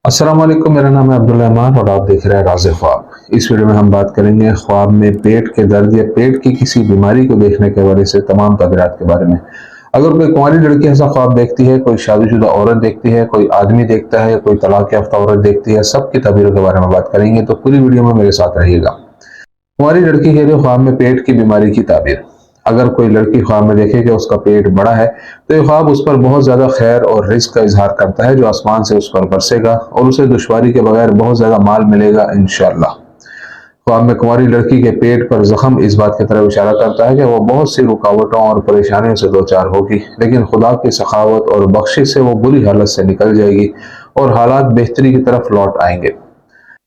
अस्सलाम वालेकुम, मेरा नाम है अब्दुल रहमान और आप देख रहे हैं राज़ ख्वाब। इस वीडियो में हम बात करेंगे ख्वाब में पेट के दर्द या पेट की किसी बीमारी को देखने के हवाले से तमाम तबीरात के बारे में। अगर कोई कुंवारी लड़की ऐसा ख्वाब देखती है, कोई शादीशुदा औरत देखती है, कोई आदमी देखता है या कोई तलाक याफ्ता औरत देखती है, सबकी तबीरों के बारे में बात करेंगे, तो पूरी वीडियो में मेरे साथ रहिएगा। कुंवारी लड़की के लिए ख्वाब में पेट की बीमारी की ताबीर। अगर कोई लड़की ख्वाब में देखे कि उसका पेट बड़ा है तो ये ख्वाब उस पर बहुत ज्यादा खैर और रिस्क का इजहार करता है जो आसमान से उस पर बरसेगा और उसे दुश्वारी के बगैर बहुत ज्यादा माल मिलेगा इंशाअल्लाह। ख्वाब में कुंवारी लड़की के पेट पर जख्म इस बात की तरफ इशारा करता है कि वो बहुत सी रुकावटों और परेशानियों से दो चार होगी, लेकिन खुदा की सखावत और बख्शिश से वो बुरी हालत से निकल जाएगी और हालात बेहतरी की तरफ लौट आएंगे।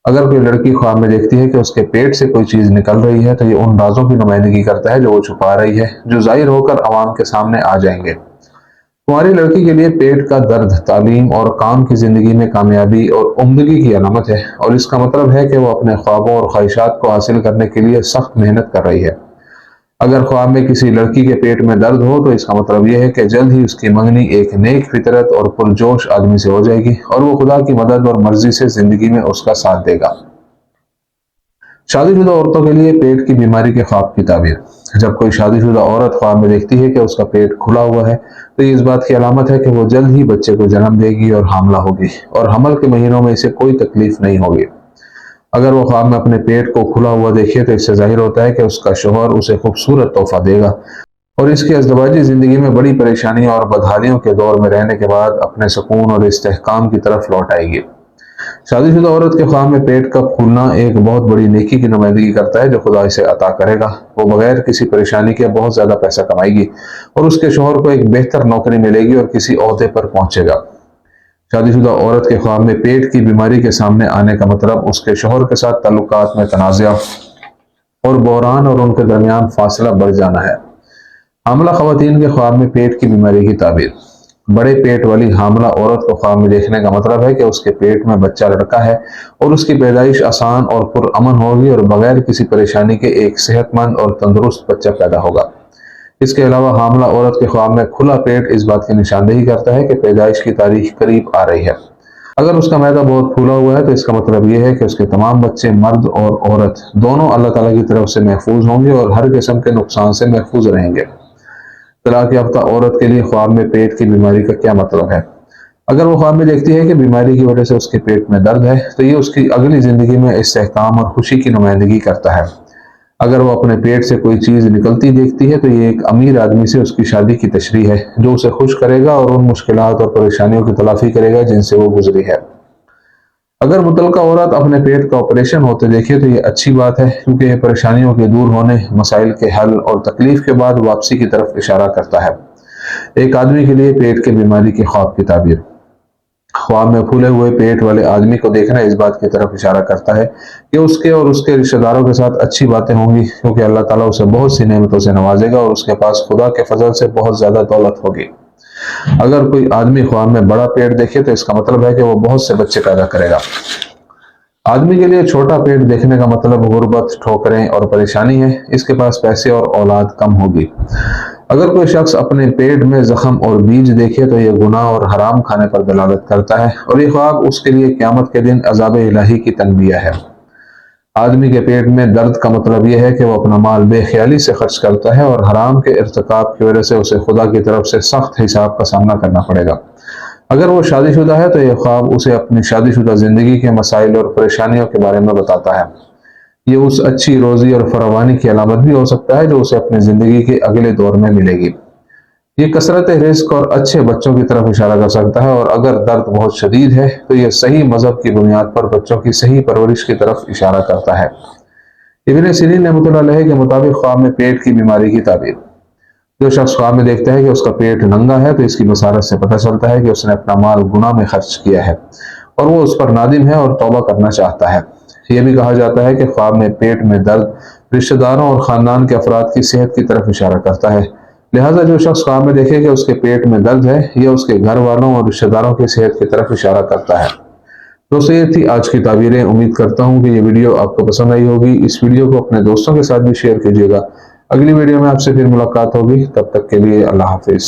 अगर कोई लड़की ख्वाब में देखती है कि उसके पेट से कोई चीज निकल रही है तो ये उन राजों की नुमाइंदगी करता है जो वो छुपा रही है, जो जाहिर होकर आवाम के सामने आ जाएंगे। कुंवारी लड़की के लिए पेट का दर्द तालीम और काम की जिंदगी में कामयाबी और उम्दगी की अलामत है और इसका मतलब है कि वो अपने ख्वाबों और ख्वाहिशात को हासिल करने के लिए सख्त मेहनत कर रही है। अगर ख्वाब में किसी लड़की के पेट में दर्द हो तो इसका मतलब यह है कि जल्द ही उसकी मंगनी एक नेक फितरत और पुरजोश आदमी से हो जाएगी और वो खुदा की मदद और मर्जी से जिंदगी में उसका साथ देगा। शादीशुदा औरतों के लिए पेट की बीमारी के ख्वाब की ताबीर। जब कोई शादीशुदा औरत ख्वाब में देखती है कि उसका पेट खुला हुआ है तो ये इस बात की अलामत है कि वो जल्द ही बच्चे को जन्म देगी और हामला होगी और हमल के महीनों में इसे कोई तकलीफ नहीं होगी। अगर वो ख्वाब में अपने पेट को खुला हुआ देखे तो इससे जाहिर होता है कि उसका शौहर उसे खूबसूरत तोहफा देगा और इसकी अज़दवाजी जिंदगी में बड़ी परेशानियों और बदहालियों के दौर में रहने के बाद अपने सुकून और इस्तेहकाम की तरफ लौट आएगी। शादीशुदा औरत के ख्वाब में पेट का फूलना एक बहुत बड़ी नेकी की नुमाइंदगी करता है जो खुदा इसे अता करेगा। वो बगैर किसी परेशानी के बहुत ज्यादा पैसा कमाएगी और उसके शौहर को एक बेहतर नौकरी मिलेगी और किसी ओहदे पर पहुंचेगा। शादीशुदा औरत के ख्वाब में पेट की बीमारी के सामने आने का मतलब उसके शौहर के साथ ताल्लुकात में तनाज़ा और बहरान और उनके दरमियान फासला बढ़ जाना है। हामला खवातीन के ख्वाब में पेट की बीमारी की ताबीर। बड़े पेट वाली हामला औरत को ख्वाब में देखने का मतलब है कि उसके पेट में बच्चा लड़का है और उसकी पैदाइश आसान और पुरअमन होगी और बगैर किसी परेशानी के एक सेहतमंद और तंदुरुस्त बच्चा पैदा होगा। इसके अलावा हामला औरत के ख्वाब में खुला पेट इस बात की निशानदेही करता है कि पैदाइश की तारीख करीब आ रही है। अगर उसका मैदा बहुत फूला हुआ है तो इसका मतलब यह है कि उसके तमाम बच्चे मर्द और औरत दोनों अल्लाह ताला की तरफ से महफूज होंगे और हर किस्म के नुकसान से महफूज रहेंगे। तलाक याफ्ता औरत के लिए ख्वाब में पेट की बीमारी का क्या मतलब है? अगर वो ख्वाब में देखती है कि बीमारी की वजह से उसके पेट में दर्द है तो ये उसकी अगली जिंदगी में इस्तेहकाम और खुशी की नुमाइंदगी करता है। अगर वो अपने पेट से कोई चीज निकलती देखती है तो ये एक अमीर आदमी से उसकी शादी की तशरीह है जो उसे खुश करेगा और उन मुश्किलात और परेशानियों की तलाफी करेगा जिनसे वो गुजरी है। अगर मुतलका औरत अपने पेट का ऑपरेशन होते देखे तो ये अच्छी बात है क्योंकि ये परेशानियों के दूर होने, मसाइल के हल और तकलीफ के बाद वापसी की तरफ इशारा करता है। एक आदमी के लिए पेट की बीमारी की ख्वाब की ताबीर। ख्वाब में फूले हुए पेट वाले आदमी को देखना इस बात की तरफ इशारा करता है कि उसके और उसके रिश्तेदारों के साथ अच्छी बातें होंगी क्योंकि अल्लाह ताला उसे बहुत सी नेमतों से नवाजेगा और उसके पास खुदा के फजल से बहुत ज्यादा दौलत होगी। अगर कोई आदमी ख्वाब में बड़ा पेट देखे तो इसका मतलब है कि वो बहुत से बच्चे पैदा करेगा। आदमी के लिए छोटा पेट देखने का मतलब गुर्बत, ठोकरें और परेशानी है। इसके पास पैसे और औलाद कम होगी। अगर कोई शख्स अपने पेट में जख्म और बीज देखे तो यह गुनाह और हराम खाने पर दलालत करता है और ये ख्वाब उसके लिए क़यामत के दिन अज़ाब इलाही की तनबिया है। आदमी के पेट में दर्द का मतलब यह है कि वो अपना माल बेख्याली से खर्च करता है और हराम के इर्तिकाब की वजह से उसे खुदा की तरफ से सख्त हिसाब का सामना करना पड़ेगा। अगर वो शादीशुदा है तो यह ख्वाब उसे अपनी शादीशुदा जिंदगी के मसाइल और परेशानियों के बारे में बताता है। ये उस अच्छी रोजी और फरावानी की अलामत भी हो सकता है जो उसे अपनी जिंदगी के अगले दौर में मिलेगी। ये कसरत रिस्क और अच्छे बच्चों की तरफ इशारा कर सकता है और अगर दर्द बहुत शदीद है तो यह सही मजहब की बुनियाद पर बच्चों की सही परवरिश की तरफ इशारा करता है। इब्न सीरीन रहमतुल्लाह अलैह के मुताबिक ख्वाब में पेट की बीमारी की ताबीर। जो शख्स ख्वाब में देखता है कि उसका पेट नंगा है तो इसकी बसारत से पता चलता है कि उसने अपना माल गुनाह में खर्च किया है और वो उस पर नादिम है और तौबा करना चाहता है। यह भी कहा जाता है कि ख्वाब में पेट में दर्द रिश्तेदारों और खानदान के अफराद की सेहत की तरफ इशारा करता है। लिहाजा जो शख्स ख्वाब में देखे कि उसके पेट में दर्द है यह उसके घर वालों और रिश्तेदारों की सेहत की तरफ इशारा करता है। दोस्तों, ये थी आज की ताबीरें। उम्मीद करता हूँ कि ये वीडियो आपको पसंद आई होगी। इस वीडियो को अपने दोस्तों के साथ भी शेयर कीजिएगा। अगली वीडियो में आपसे फिर मुलाकात होगी, तब तक के लिए अल्लाह हाफिज।